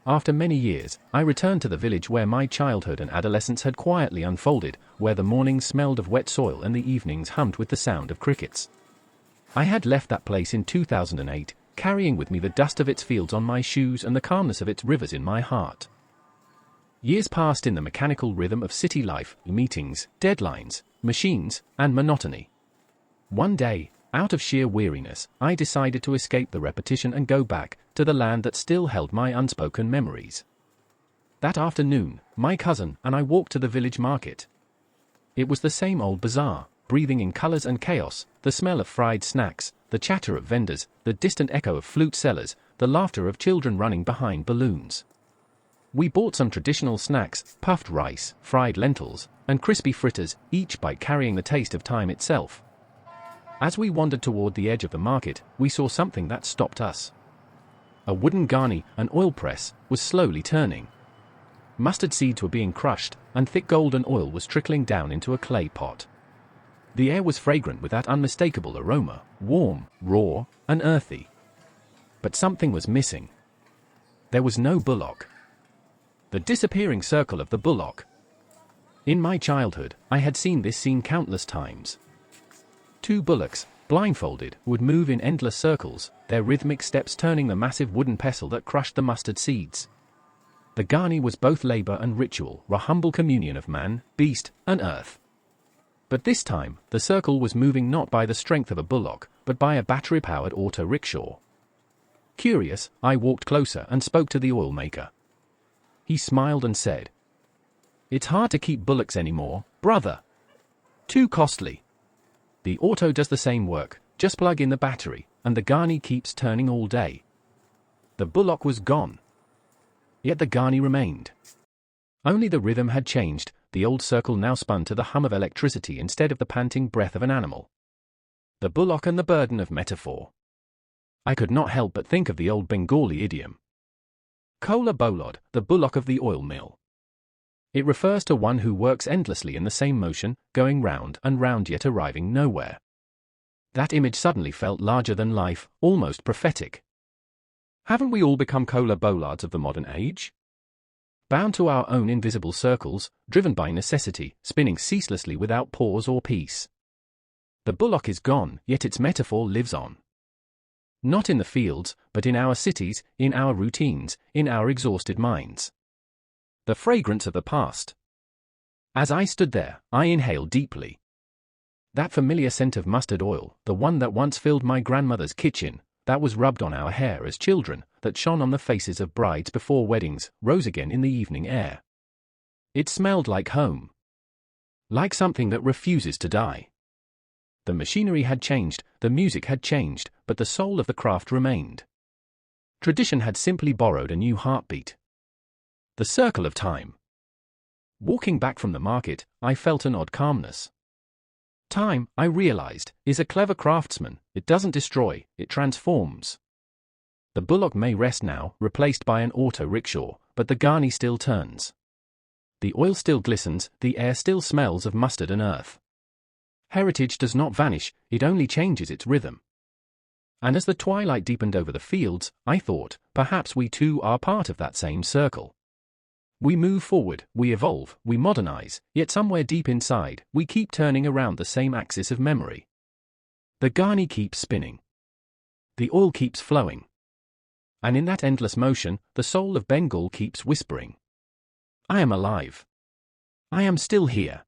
After many years, I returned to the village where my childhood and adolescence had quietly unfolded, where the mornings smelled of wet soil and the evenings hummed with the sound of crickets. I had left that place in 2008, carrying with me the dust of its fields on my shoes and the calmness of its rivers in my heart. Years passed in the mechanical rhythm of city life, meetings, deadlines, machines, and monotony. One day, out of sheer weariness, I decided to escape the repetition and go back to the land that still held my unspoken memories. That afternoon, my cousin and I walked to the village market. It was the same old bazaar, breathing in colors and chaos, the smell of fried snacks, the chatter of vendors, the distant echo of flute sellers, the laughter of children running behind balloons. We bought some traditional snacks, puffed rice, fried lentils, and crispy fritters, each bite carrying the taste of time itself. As we wandered toward the edge of the market, we saw something that stopped us. A wooden Ghani, an oil press, was slowly turning. Mustard seeds were being crushed, and thick golden oil was trickling down into a clay pot. The air was fragrant with that unmistakable aroma, warm, raw, and earthy. But something was missing. There was no bullock. The disappearing circle of the bullock. In my childhood, I had seen this scene countless times. Two bullocks, blindfolded, would move in endless circles, their rhythmic steps turning the massive wooden pestle that crushed the mustard seeds. The Ghani was both labor and ritual, a humble communion of man, beast, and earth. But this time, the circle was moving not by the strength of a bullock, but by a battery-powered auto-rickshaw. Curious, I walked closer and spoke to the oil maker. He smiled and said, "It's hard to keep bullocks anymore, brother. Too costly. The auto does the same work, just plug in the battery, and the Ghani keeps turning all day." The bullock was gone. Yet the Ghani remained. Only the rhythm had changed, the old circle now spun to the hum of electricity instead of the panting breath of an animal. The bullock and the burden of metaphor. I could not help but think of the old Bengali idiom. Kolur Bolod, the bullock of the oil mill. It refers to one who works endlessly in the same motion, going round and round yet arriving nowhere. That image suddenly felt larger than life, almost prophetic. Haven't we all become Kolur Bolods of the modern age? Bound to our own invisible circles, driven by necessity, spinning ceaselessly without pause or peace. The bullock is gone, yet its metaphor lives on. Not in the fields, but in our cities, in our routines, in our exhausted minds. The fragrance of the past. As I stood there, I inhaled deeply. That familiar scent of mustard oil, the one that once filled my grandmother's kitchen, that was rubbed on our hair as children, that shone on the faces of brides before weddings, rose again in the evening air. It smelled like home. Like something that refuses to die. The machinery had changed, the music had changed, but the soul of the craft remained. Tradition had simply borrowed a new heartbeat. The circle of time. Walking back from the market, I felt an odd calmness. Time, I realized, is a clever craftsman. It doesn't destroy, it transforms. The bullock may rest now, replaced by an auto-rickshaw, but the Ghani still turns. The oil still glistens, the air still smells of mustard and earth. Heritage does not vanish, it only changes its rhythm. And as the twilight deepened over the fields, I thought, perhaps we too are part of that same circle. We move forward, we evolve, we modernize, yet somewhere deep inside, we keep turning around the same axis of memory. The Ghani keeps spinning. The oil keeps flowing. And in that endless motion, the soul of Bengal keeps whispering. I am alive. I am still here.